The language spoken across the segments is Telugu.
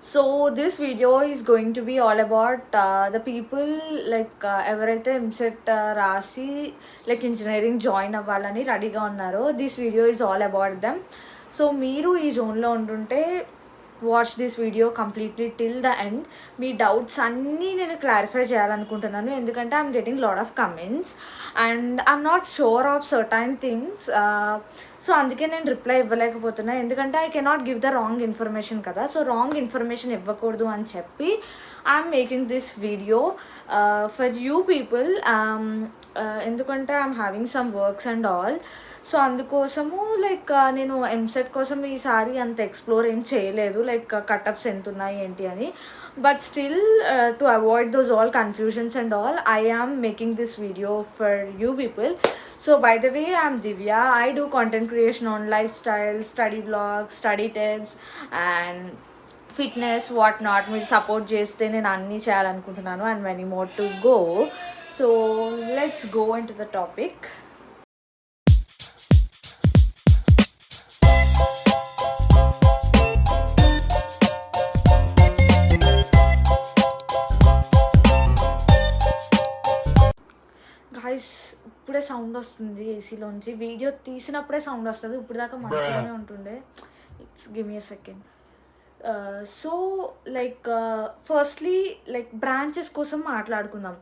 So this video is going to be all about the people ఎవరైతే ఎంసెట్ రాసి ఇంజనీరింగ్ జాయిన్ అవ్వాలని రెడీగా ఉన్నారో this video is all about them. So మీరు ఈ జోన్లో ఉంటుంటే watch this video completely till the end. Me doubts అన్నీ నేను క్లారిఫై చేయాలనుకుంటున్నాను, ఎందుకంటే I'm getting lot of comments and I'm not sure of certain things. So అందుకే నేను రిప్లై ఇవ్వలేకపోతున్నాను, ఎందుకంటే I cannot give the wrong information కదా. సో రాంగ్ ఇన్ఫర్మేషన్ ఇవ్వకూడదు అని చెప్పి I'm making this video for you people. ఎందుకంటే I'm having some works and all. So అందుకోసము నేను ఎంసెట్ కోసం ఈసారి అంత ఎక్స్ప్లోర్ ఏం చేయలేదు, కటప్స్ ఎంత ఉన్నాయి ఏంటి అని. But still to avoid those all confusions and all, I am making this video for you people. So by the way, I'm Divya. I do content creation on lifestyle, study blogs, study tips and fitness what not. మీరు సపోర్ట్ చేస్తే నేను అన్నీ చేయాలనుకుంటున్నాను and many more to go. So let's go into the topic. Guys, ఇప్పుడే సౌండ్ వస్తుంది ఏసీలోంచి. వీడియో తీసినప్పుడే సౌండ్ వస్తుంది, ఇప్పుడు దాకా మంచిగానే ఉంటుండే. It's give me a second. So firstly branches కోసం మాట్లాడుకుందాం.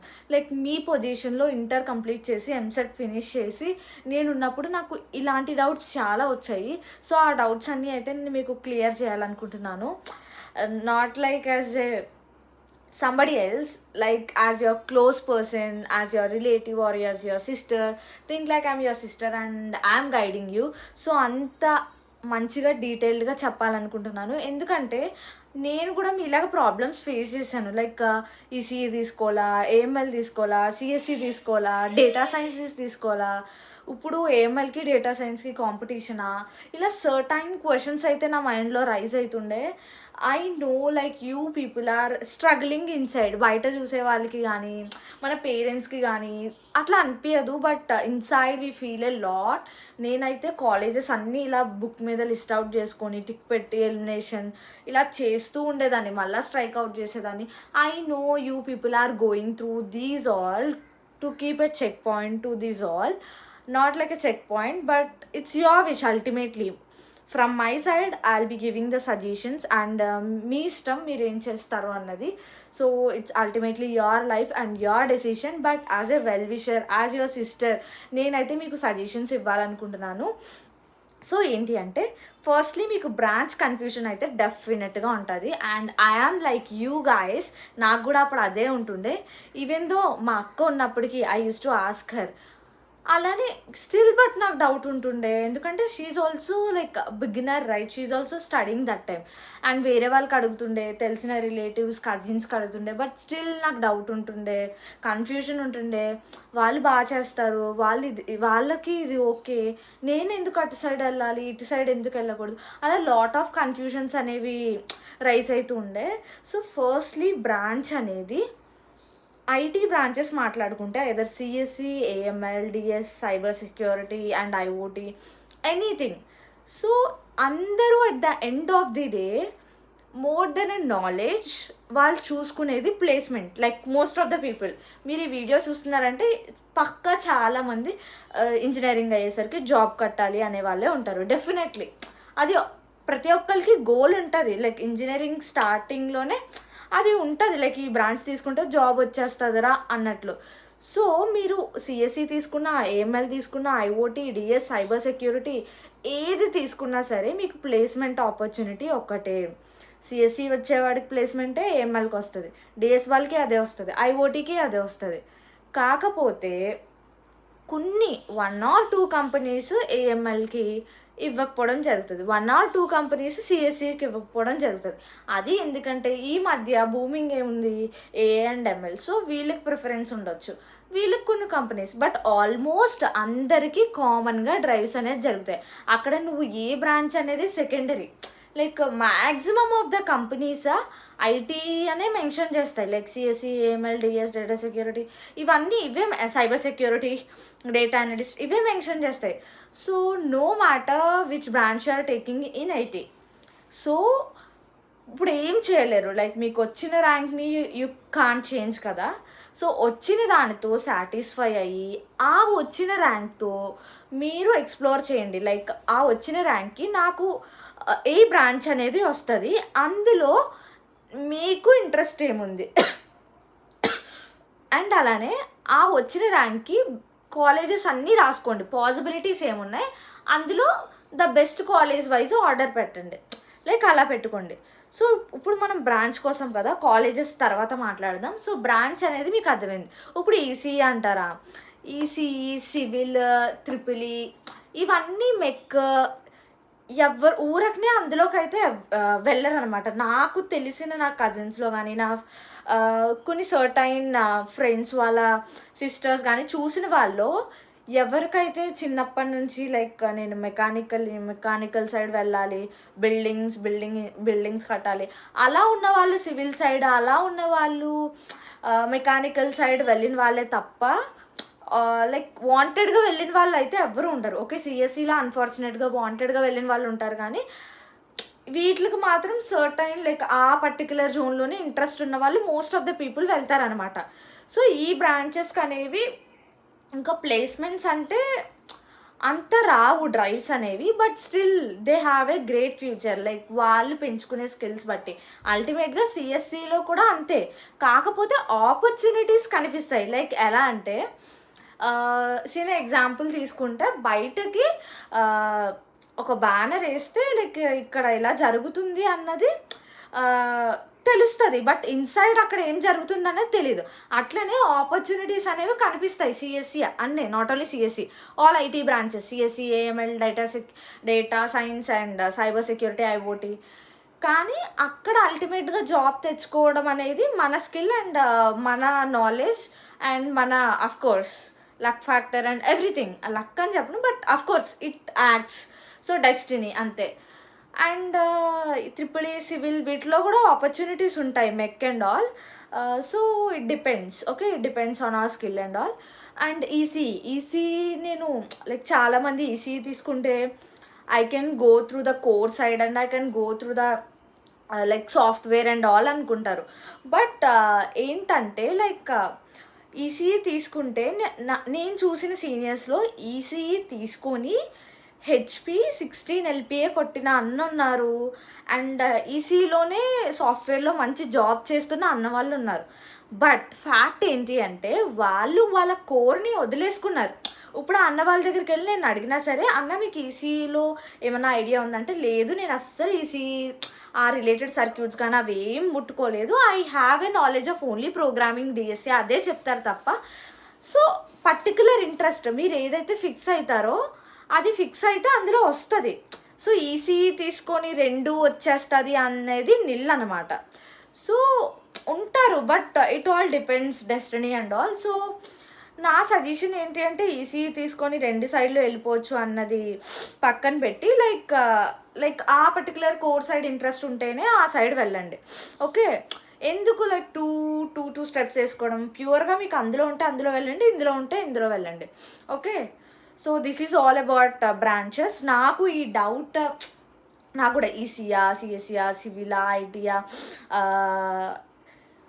మీ పొజిషన్లో ఇంటర్ కంప్లీట్ చేసి ఎంసెట్ ఫినిష్ చేసి నేను ఉన్నప్పుడు నాకు ఇలాంటి డౌట్స్ చాలా వచ్చాయి. సో ఆ డౌట్స్ అన్నీ అయితే నేను మీకు క్లియర్ చేయాలనుకుంటున్నాను. Not as a somebody else, as your close person, as your relative or as your sister. Think like I'm your sister and I'm guiding you. So అంత మంచిగా డీటెయిల్డ్గా చెప్పాలనుకుంటున్నాను, ఎందుకంటే నేను కూడా మీలాగా ప్రాబ్లమ్స్ ఫేస్ చేశాను. ఈసీఈ తీసుకోవాలా, ఏఎంఎల్ తీసుకోవాలా, సిఎస్సి తీసుకోవాలా, డేటా సైన్సెస్ తీసుకోవాలా, ఇప్పుడు ఏఎంఎల్కి డేటా సైన్స్కి కాంపిటీషనా, ఇలా సర్టైన్ క్వశ్చన్స్ అయితే నా మైండ్లో రైజ్ అవుతుండే. I know you people are struggling inside. బయట చూసే వాళ్ళకి కానీ మన పేరెంట్స్కి కానీ అట్లా అనిపించదు, but inside we feel a lot. నేనైతే కాలేజెస్ అన్నీ ఇలా బుక్ మీద లిస్ట్ అవుట్ చేసుకొని టిక్ పెట్టి ఎలిమినేషన్ ఇలా చేస్తూ ఉండేదాన్ని, మళ్ళీ స్ట్రైక్ అవుట్ చేసేదాన్ని. I know you people are going through these all to keep a check point to these all. Not like a checkpoint, but it's your wish ultimately. From my side, I'll be giving the suggestions and మీ ఇష్టం మీరు ఏం చేస్తారు అన్నది. So it's ultimately your life and your decision. But as a well wisher, as your sister, నేనైతే మీకు సజెషన్స్ ఇవ్వాలనుకుంటున్నాను. సో ఏంటి అంటే, ఫస్ట్లీ మీకు బ్రాంచ్ కన్ఫ్యూజన్ అయితే డెఫినెట్గా ఉంటుంది. And I am like you guys, నాకు కూడా అప్పుడు అదే ఉంటుండే. ఈవెన్ దో మా అక్క ఉన్నప్పటికీ I use to ask her. అలానే స్టిల్ బట్ నాకు డౌట్ ఉంటుండే, ఎందుకంటే she also beginner right, she also studying that time. And వేరే వాళ్ళకి అడుగుతుండే, తెలిసిన రిలేటివ్స్ కజిన్స్కి అడుగుతుండే, బట్ స్టిల్ నాకు డౌట్ ఉంటుండే, కన్ఫ్యూజన్ ఉంటుండే. వాళ్ళు బాగా చేస్తారు, వాళ్ళకి ఇది ఓకే, నేను ఎందుకు అటు సైడ్ వెళ్ళాలి, ఇటు సైడ్ ఎందుకు వెళ్ళకూడదు, అలా లాట్ ఆఫ్ కన్ఫ్యూజన్స్ అనేవి రైస్ అవుతూ ఉండే. సో ఫస్ట్లీ బ్రాంచ్ అనేది ఐటీ బ్రాంచెస్ మాట్లాడుకుంటే either CSC, AML, DS, cyber security and IoT, anything. So అందరూ at the end of the day more than a knowledge వాళ్ళు చూసుకునేది placement. Most of the people, మీరు ఈ వీడియో చూస్తున్నారంటే పక్కా చాలామంది ఇంజనీరింగ్ అయ్యేసరికి జాబ్ కట్టాలి అనే వాళ్ళే ఉంటారు. డెఫినెట్లీ అది ప్రతి ఒక్కరికి గోల్ ఉంటుంది. ఇంజనీరింగ్ స్టార్టింగ్లోనే అది ఉంటుంది, ఈ బ్రాంచ్ తీసుకుంటే జాబ్ వచ్చేస్తుందిరా అన్నట్లు. సో మీరు సిఎస్సి తీసుకున్నా, ఏఎంఎల్ తీసుకున్నా, ఐఓటీ, డిఎస్, సైబర్ సెక్యూరిటీ ఏది తీసుకున్నా సరే మీకు ప్లేస్మెంట్ ఆపర్చునిటీ ఒక్కటే. సిఎస్సి వచ్చేవాడికి ప్లేస్మెంటే ఏఎంఎల్కి వస్తుంది, డిఎస్ వాళ్ళకి అదే వస్తుంది, ఐఓటీకి అదే వస్తుంది. కాకపోతే కొన్ని 1 or 2 కంపెనీస్ ఏఎంఎల్కి ఇవ్వకపోవడం జరుగుతుంది, 1 or 2 కంపెనీస్ సిఎస్సికి ఇవ్వకపోవడం జరుగుతుంది. అది ఎందుకంటే ఈ మధ్య బూమింగ్ ఏముంది, ఏఏ అండ్ ఎంఎల్. సో వీళ్ళకి ప్రిఫరెన్స్ ఉండొచ్చు, వీళ్ళకి కొన్ని కంపెనీస్, బట్ ఆల్మోస్ట్ అందరికీ కామన్గా డ్రైవ్స్ అనేది జరుగుతాయి. అక్కడ నువ్వు ఏ బ్రాంచ్ అనేది secondary. Maximum of the companies IT అనే మెన్షన్ చేస్తాయి, CSC, AML, DS, data security, ఇవన్నీ ఇవే, సైబర్ సెక్యూరిటీ, డేటా అనలిస్ట్, ఇవే మెన్షన్ చేస్తాయి. So no matter which branch you are taking in IT. So ఇప్పుడు ఏం చేయలేరు. లైక్ మీకు వచ్చిన ర్యాంక్ని యూ కాంట్ చేంజ్ కదా. సో వచ్చిన దానితో సాటిస్ఫై అయ్యి ఆ వచ్చిన ర్యాంక్తో మీరు ఎక్స్ప్లోర్ చేయండి. లైక్ ఆ వచ్చిన ర్యాంక్కి నాకు ఏ బ్రాంచ్ అనేది వస్తుంది, అందులో మీకు ఇంట్రెస్ట్ ఏముంది అండ్ అలానే ఆ వచ్చిన ర్యాంక్కి కాలేజెస్ అన్నీ రాసుకోండి, పాసిబిలిటీస్ ఏమున్నాయి అందులో the best college wise order పెట్టండి, లైక్ అలా పెట్టుకోండి. సో ఇప్పుడు మనం బ్రాంచ్ కోసం కదా, కాలేజెస్ తర్వాత మాట్లాడదాం. సో బ్రాంచ్ అనేది మీకు అర్థమైంది. ఇప్పుడు ఈసీఈ అంటారా, ఈసీఈ, సివిల్, ట్రిపుల్ ఇవన్నీ మెక్ ఎవరు ఊరకనే అందులోకి అయితే వెళ్ళరు అనమాట. నాకు తెలిసిన నా కజిన్స్లో కానీ నా కొన్ని సర్టైన్ ఫ్రెండ్స్ వాళ్ళ సిస్టర్స్ కానీ చూసిన వాళ్ళు ఎవరికైతే చిన్నప్పటి నుంచి లైక్ నేను మెకానికల్ సైడ్ వెళ్ళాలి, బిల్డింగ్స్ కట్టాలి అలా ఉన్న వాళ్ళు, సివిల్ సైడ్ అలా ఉన్న వాళ్ళు మెకానికల్ సైడ్ వెళ్ళిన వాళ్ళే తప్ప లైక్ వాంటెడ్గా వెళ్ళిన వాళ్ళు అయితే ఎవ్వరు ఉండరు. ఓకే, సిఎస్సిలో అన్ఫార్చునేట్గా వాంటెడ్గా వెళ్ళిన వాళ్ళు ఉంటారు, కానీ వీటికి మాత్రం సర్టైన్ లైక్ ఆ పర్టికులర్ జోన్లోనే ఇంట్రెస్ట్ ఉన్న వాళ్ళు మోస్ట్ ఆఫ్ ద పీపుల్ వెళ్తారనమాట. సో ఈ బ్రాంచెస్కి అనేవి ఇంకా ప్లేస్మెంట్స్ అంటే అంత రావు డ్రైవ్స్ అనేవి, but still they have a great future. Like వాళ్ళు పెంచుకునే స్కిల్స్ బట్టి అల్టిమేట్గా సిఎస్సిలో కూడా అంతే. కాకపోతే ఆపర్చునిటీస్ కనిపిస్తాయి. లైక్ ఎలా అంటే చిన్న ఎగ్జాంపుల్ తీసుకుంటే బయటకి ఒక బ్యానర్ వేస్తే లైక్ ఇక్కడ ఇలా జరుగుతుంది అన్నది తెలుస్తుంది, బట్ ఇన్సైడ్ అక్కడ ఏం జరుగుతుంది అనేది తెలీదు. అట్లనే ఆపర్చునిటీస్ అనేవి కనిపిస్తాయి సిఎస్సి అన్నీ, not only CSC, all IT branches, CSC, AML, data science and cyber security, IoT. కానీ అక్కడ అల్టిమేట్గా జాబ్ తెచ్చుకోవడం అనేది మన స్కిల్ అండ్ మన నాలెడ్జ్ అండ్ మన of course luck factor and everything. Luck అని చెప్పను, but of course it acts. So destiny అంతే. అండ్ ట్రిపుల్ సివిల్ వీటిలో కూడా ఆపర్చునిటీస్ ఉంటాయి, mech and all. So it depends. Okay, it depends on our skill and all. And EC నేను లైక్ చాలామంది ఈసీ తీసుకుంటే I can go through the core side and I can go through the like software and all అనుకుంటారు. బట్ ఏంటంటే లైక్ ఈసీఈ తీసుకుంటే నేను చూసిన సీనియర్స్లో ఈసీఈ తీసుకొని హెచ్పి 16 LPA కొట్టిన అన్న ఉన్నారు, అండ్ ఈసీలోనే సాఫ్ట్వేర్లో మంచి జాబ్ చేస్తున్న అన్న వాళ్ళు ఉన్నారు. బట్ ఫ్యాక్ట్ ఏంటి అంటే వాళ్ళు వాళ్ళ కోర్ని వదిలేసుకున్నారు. ఇప్పుడు అన్న వాళ్ళ దగ్గరికి వెళ్ళి నేను అడిగినా సరే, అన్న మీకు ఈసీలో ఏమైనా ఐడియా ఉందంటే, లేదు నేను అస్సలు ఈసీ ఆ రిలేటెడ్ సర్క్యూట్స్ కానీ అవి ఏం ముట్టుకోలేదు, I have a knowledge of only programming, DSC అదే చెప్తారు తప్ప. సో పర్టికులర్ ఇంట్రెస్ట్ మీరు ఏదైతే ఫిక్స్ అవుతారో అది ఫిక్స్ అయితే అందులో వస్తుంది. సో ఈసీఈ తీసుకొని 2 వచ్చేస్తుంది అనేది నిల్ అనమాట. సో ఉంటారు, but it all depends destiny and all. So నా సజెషన్ ఏంటి అంటే ఈసీఈ తీసుకొని 2 సైడ్లో వెళ్ళిపోవచ్చు అన్నది పక్కన పెట్టి లైక్ ఆ పర్టికులర్ కోర్ సైడ్ ఇంట్రెస్ట్ ఉంటేనే ఆ సైడ్ వెళ్ళండి. ఓకే, ఎందుకు లైక్ టూ స్టెప్స్ వేసుకోవడం? ప్యూర్గా మీకు అందులో ఉంటే అందులో వెళ్ళండి, ఇందులో ఉంటే ఇందులో వెళ్ళండి. Okay, so this is all about branches. నాకు ఈ డౌట్ నాకు కూడా ఈసీయా, సిఎస్సియా, సివిలా, ఐటీయా,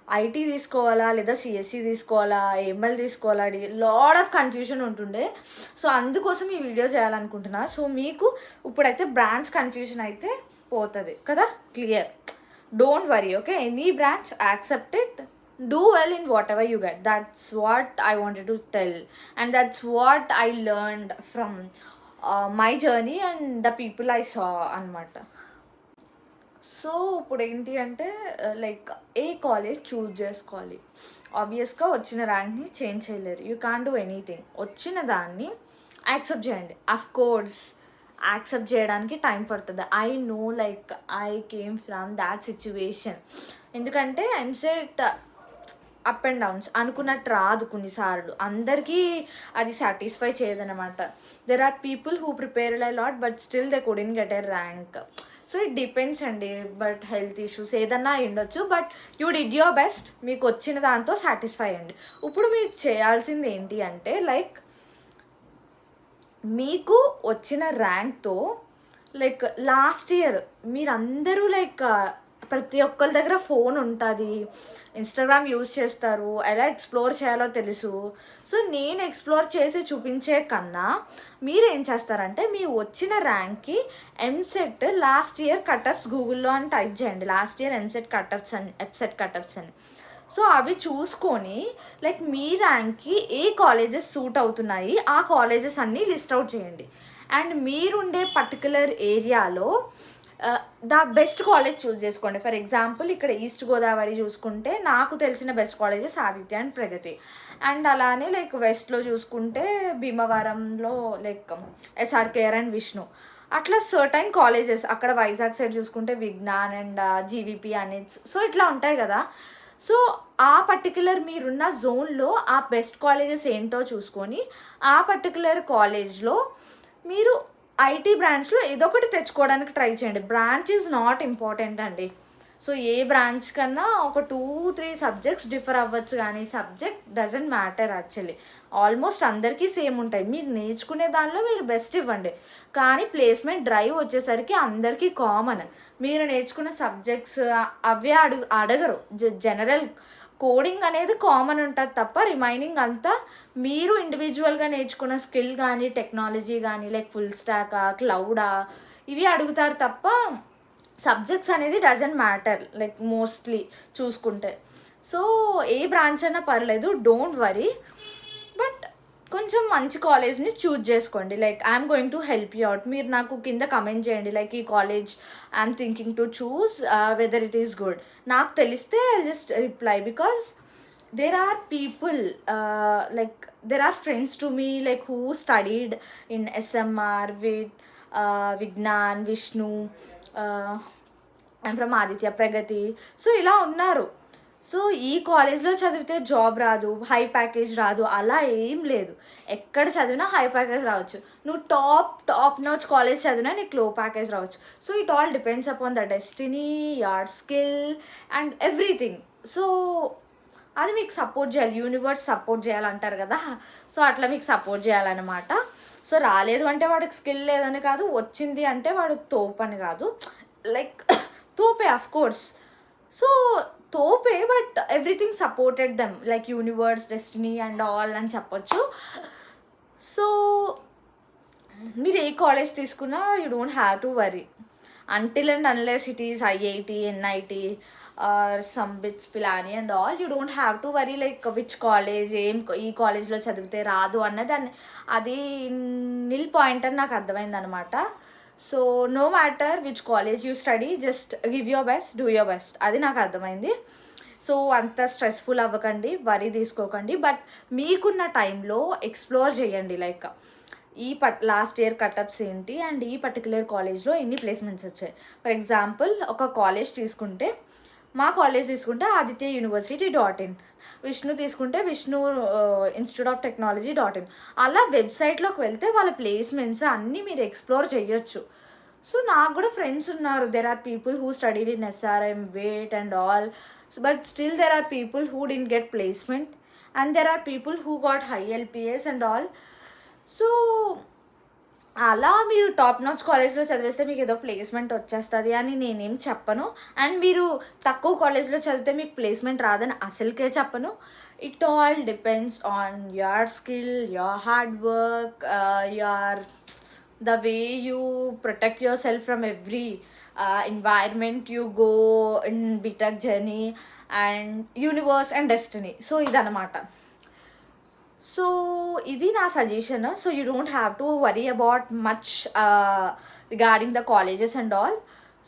ఐటీ తీసుకోవాలా లేదా సిఎస్సి తీసుకోవాలా, ఎంఎల్ తీసుకోవాలా, లాడ్ ఆఫ్ కన్ఫ్యూజన్ ఉంటుండే. సో అందుకోసం ఈ వీడియో చేయాలనుకుంటున్నా. సో మీకు ఇప్పుడైతే బ్రాంచ్ కన్ఫ్యూజన్ అయితే పోతుంది కదా, clear. Don't worry, okay, any branch accept it, do well in whatever you get. That's what I wanted to tell, and that's what I learned from my journey and the people I saw anamata. So ఇప్పుడు ఏంటి అంటే లైక్ ఏ కాలేజ్ చూజ్ చేసుకోవాలి. ఆబ్వియస్గా వచ్చిన ర్యాంక్ని చేంజ్ చేయలేరు, యూ కాన్ డూ ఎనీథింగ్. వచ్చిన దాన్ని యాక్సెప్ట్ చేయండి. అఫ్కోర్స్ యాక్సెప్ట్ చేయడానికి టైం పడుతుంది. I know, like I came from that situation. ఎందుకంటే ఎంసెట్ అప్ అండ్ డౌన్స్, అనుకున్నట్టు రాదు కొన్నిసార్లు, అందరికీ అది సాటిస్ఫై చేయదనమాట. There are people who prepare a lot but still they couldn't get a rank. So it depends అండి. బట్ హెల్త్ ఇష్యూస్ ఏదన్నా ఉండొచ్చు, but you did your best. మీకు వచ్చిన దాంతో సాటిస్ఫై అండి. ఇప్పుడు మీరు చేయాల్సింది ఏంటి అంటే లైక్ మీకు వచ్చిన ర్యాంక్తో లైక్ లాస్ట్ ఇయర్ మీరందరూ లైక్ ప్రతి ఒక్కరి దగ్గర ఫోన్ ఉంటుంది, ఇన్స్టాగ్రామ్ యూజ్ చేస్తారు, ఎలా ఎక్స్ప్లోర్ చేయాలో తెలుసు. సో నేను ఎక్స్ప్లోర్ చేసి చూపించే కన్నా మీరు ఏం చేస్తారంటే మీ వచ్చిన ర్యాంక్కి ఎంసెట్ లాస్ట్ ఇయర్ కటప్స్ గూగుల్లో అని టైప్ చేయండి, లాస్ట్ ఇయర్ ఎంసెట్ కటప్స్ అని, ఎఫ్సెట్ కటప్స్ అని. సో అవి చూసుకొని లైక్ మీ ర్యాంక్కి ఏ కాలేజెస్ సూట్ అవుతున్నాయి ఆ కాలేజెస్ అన్నీ లిస్ట్ అవుట్ చేయండి. అండ్ మీరుండే పర్టికులర్ ఏరియాలో ద బెస్ట్ కాలేజ్ చూస్ చేసుకోండి. ఫర్ ఎగ్జాంపుల్ ఇక్కడ ఈస్ట్ గోదావరి చూసుకుంటే నాకు తెలిసిన best colleges Aditya and Pragati. And అలానే లైక్ వెస్ట్లో చూసుకుంటే భీమవరంలో లైక్ ఎస్ఆర్కేఆర్ అండ్ విష్ణు. అట్లా సర్టైన్ కాలేజెస్ అక్కడ వైజాగ్ సైడ్ చూసుకుంటే విజ్ఞాన్ అండ్ జీవీపీ అని. సో ఇట్లా ఉంటాయి కదా. సో ఆ పర్టికులర్ మీరున్న జోన్లో ఆ బెస్ట్ కాలేజెస్ ఏంటో చూసుకొని ఆ పర్టికులర్ కాలేజ్లో మీరు ఐటీ బ్రాంచ్లో ఏదో ఒకటి తెచ్చుకోవడానికి ట్రై చేయండి. బ్రాంచ్ ఈజ్ నాట్ ఇంపార్టెంట్ అండి. సో ఏ బ్రాంచ్ కన్నా ఒక 2-3 సబ్జెక్ట్స్ డిఫర్ అవ్వచ్చు, కానీ subject doesn't matter actually. Almost అందరికీ సేమ్ ఉంటాయి. మీరు నేర్చుకునే దానిలో మీరు బెస్ట్ ఇవ్వండి. కానీ ప్లేస్మెంట్ డ్రైవ్ వచ్చేసరికి అందరికీ కామన్. మీరు నేర్చుకున్న సబ్జెక్ట్స్ అవే అడగరు. జనరల్ కోడింగ్ అనేది కామన్ ఉంటుంది తప్ప రిమైనింగ్ అంతా మీరు ఇండివిజువల్గా నేర్చుకున్న స్కిల్ కానీ టెక్నాలజీ కానీ లైక్ ఫుల్ స్టాకా క్లౌడా ఇవి అడుగుతారు తప్ప సబ్జెక్ట్స్ అనేది డజంట్ మ్యాటర్ లైక్ మోస్ట్లీ చూసుకుంటే. సో ఏ బ్రాంచ్ అయినా పర్లేదు, డోంట్ వరీ. బట్ కొంచెం మంచి కాలేజ్ని చూజ్ చేసుకోండి. Like I'm going to help you out. మీరు నాకు కింద కమెంట్ చేయండి లైక్ ఈ college I'm thinking to choose whether it is good. నాకు తెలిస్తే I just reply because there are people like there are friends to me like who studied in SMR with Vignan, Vishnu, I'm from Aditya, Pragati. So ఇలా ఉన్నారు. సో ఈ కాలేజ్లో చదివితే జాబ్ రాదు, హై ప్యాకేజ్ రాదు అలా ఏం లేదు. ఎక్కడ చదివినా హై ప్యాకేజ్ రావచ్చు. నువ్వు టాప్ నాచ్ కాలేజ్ చదివినా నీకు లో ప్యాకేజ్ రావచ్చు. So it all depends upon the destiny, your skill and everything. So అది మీకు సపోర్ట్ చేయాలి, యూనివర్స్ సపోర్ట్ చేయాలంటారు కదా. సో అట్లా మీకు సపోర్ట్ చేయాలన్నమాట. సో రాలేదు అంటే వాడికి స్కిల్ లేదని కాదు, వచ్చింది అంటే వాడు తోపని కాదు. లైక్ తోపే అఫ్ కోర్స్. సో తోపే but everything supported them like universe, destiny and all అని చెప్పొచ్చు. సో మీరు ఏ కాలేజ్ తీసుకున్నా you don't have to worry until and unless it is IIT, NIT or some BITS Pilani and all. You don't have to worry like which college ఈ కాలేజ్లో చదివితే రాదు అన్నది అది నిల్ పాయింట్ అని నాకు అర్థమైంది అనమాట. So no matter which college you study, just give your best, do your best, అది నాకు అర్థమైంది. సో అంత స్ట్రెస్ఫుల్ అవ్వకండి, వరీ తీసుకోకండి. బట్ మీకున్న టైంలో ఎక్స్ప్లోర్ చేయండి లైక్ ఈ లాస్ట్ ఇయర్ కటప్స్ ఏంటి అండ్ ఈ పర్టికులర్ కాలేజ్లో ఎన్ని ప్లేస్మెంట్స్ వచ్చాయి. ఫర్ ఎగ్జాంపుల్ ఒక కాలేజ్ తీసుకుంటే మా కాలేజ్ తీసుకుంటే ఆదిత్య యూనివర్సిటీ .in, విష్ణు తీసుకుంటే Vishnu institute of technology .in. అలా వెబ్సైట్లోకి వెళ్తే వాళ్ళ ప్లేస్మెంట్స్ అన్నీ మీరు ఎక్స్ప్లోర్ చేయొచ్చు. సో నాకు కూడా ఫ్రెండ్స్ ఉన్నారు, there are people who studied in SRM, WAIT and all, but still there are people who didn't get placement and there are people who got high LPS and all. So అలా మీరు టాప్ నాచ్ కాలేజ్లో చదివేస్తే మీకు ఏదో ప్లేస్మెంట్ వచ్చేస్తుంది అని నేనేం చెప్పను. అండ్ మీరు తక్కువ కాలేజ్లో చదివితే మీకు ప్లేస్మెంట్ రాదని అసలుకే చెప్పను. It all depends on your skill, your hard work, your the way you protect your self from every environment you go in BTech journey and universe and destiny. So idanamata. So ఇది నా suggestion. So you don't have to worry about much regarding the colleges and all.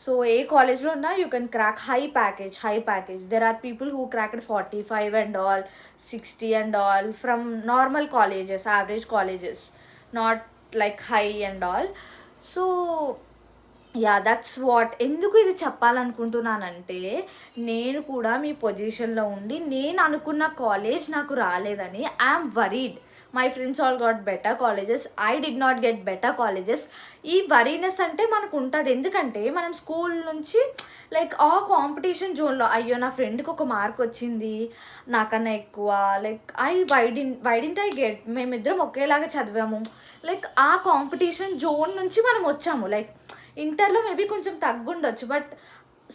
So ఏ కాలేజ్లో ఉన్నా you can crack high package. There are people who cracked 45 and all, 60 and all from normal colleges, average colleges, not like high and all. So yeah that's what. ఎందుకు ఇది చెప్పాలనుకుంటున్నానంటే నేను కూడా మీ పొజిషన్లో ఉండి నేను అనుకున్న కాలేజ్ నాకు రాలేదని I'm worried. My friends all got better colleges, I did not get better colleges. ఈ వరీనెస్ అంటే మనకు ఉంటుంది, ఎందుకంటే మనం స్కూల్ నుంచి లైక్ ఆ కాంపిటీషన్ జోన్లో అయ్యో నా ఫ్రెండ్కి ఒక మార్క్ వచ్చింది నాకన్నా ఎక్కువ, లైక్ వైడింట్ ఐ గెట్, మేమిద్దరం ఒకేలాగా చదివాము, లైక్ ఆ కాంపిటీషన్ జోన్ నుంచి మనం వచ్చాము. లైక్ ఇంటర్లో మేబీ కొంచెం తగ్గుండొచ్చు, బట్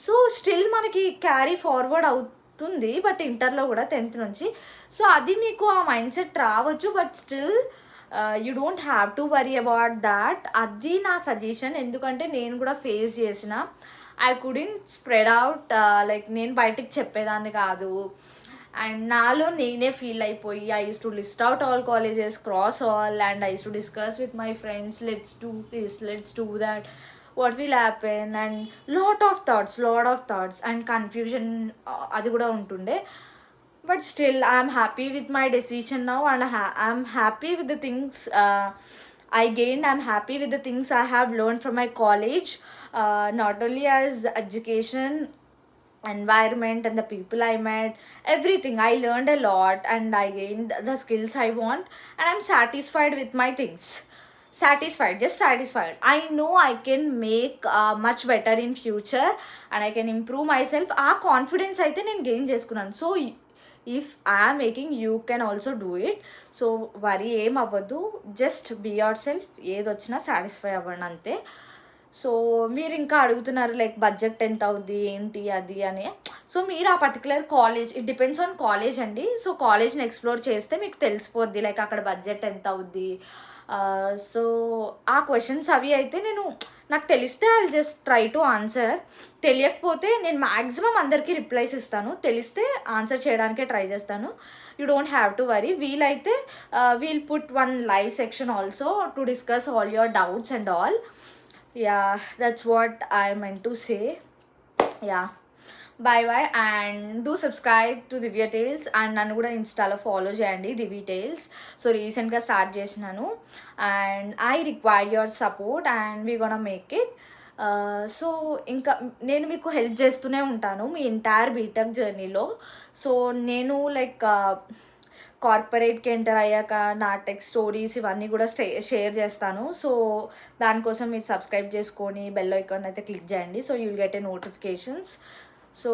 సో స్టిల్ మనకి క్యారీ ఫార్వర్డ్ అవుతుంది, బట్ ఇంటర్లో కూడా 10th నుంచి. సో అది మీకు ఆ మైండ్ సెట్ రావచ్చు, but still you don't have to worry about that. అది నా సజెషన్, ఎందుకంటే నేను కూడా ఫేస్ చేసిన. I couldn't spread out, like నేను బయటికి చెప్పేదాన్ని కాదు, అండ్ నాలో నేనే ఫీల్ అయిపోయి I use to list out all colleges, cross all, and I use to discuss with my friends, let's do this, let's do that, what will happen, and lot of thoughts and confusion అది కూడా ఉంటుండే. But still I'm happy with my decision now, and I'm happy with the things I gained. I'm happy with the things I have learned from my college, not only as education, environment, and the people I met, everything. I learned a lot and I gained the skills I want, and I'm satisfied with my things. Just satisfied. I know I can make much better in future, and I can improve myself. ఆ కాన్ఫిడెన్స్ అయితే నేను గెయిన్ చేసుకున్నాను. So if I'm making, you can also do it. So worry ఏం అవ్వద్దు, జస్ట్ బీ యువర్ సెల్ఫ్, ఏది వచ్చినా సాటిస్ఫై అవ్వండి అంతే. సో మీరు ఇంకా అడుగుతున్నారు లైక్ బడ్జెట్ ఎంత అవుద్ది ఏంటి అది అని. సో మీరు ఆ particular college, it depends on college అండి. సో కాలేజ్ని ఎక్స్ప్లోర్ చేస్తే మీకు తెలిసిపోద్ది లైక్ అక్కడ బడ్జెట్ ఎంత అవుద్ది. సో ఆ క్వశ్చన్స్ అవి అయితే నాకు తెలిస్తే I just try to answer. తెలియకపోతే నేను మ్యాక్సిమం అందరికీ రిప్లైస్ ఇస్తాను, తెలిస్తే ఆన్సర్ చేయడానికే ట్రై చేస్తాను. You don't have to worry. వీలైతే we'll put one live section also to discuss all your doubts and all. Yeah, that's what I meant to say. Yeah, bye and do subscribe to Divya Tales, and nanu kuda insta lo follow cheyandi, Divi Tales. So recent ga start chesinanu and I require your support and we gonna make it. So ఇంకా నేను మీకు హెల్ప్ చేస్తూనే ఉంటాను మీ ఎంటైర్ బీటెక్ జర్నీలో. సో నేను లైక్ కార్పొరేట్కి ఎంటర్ అయ్యాక నా టెక్ స్టోరీస్ ఇవన్నీ కూడా షేర్ చేస్తాను. సో దానికోసం మీరు సబ్స్క్రైబ్ చేసుకొని బెల్ ఐకాన్ అయితే క్లిక్ చేయండి. So you will get a notifications. So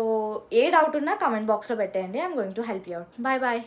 ఏ డౌట్ ఉన్నా కామెంట్ బాక్స్లో పెట్టేయండి. I'm going to help you out. Bye.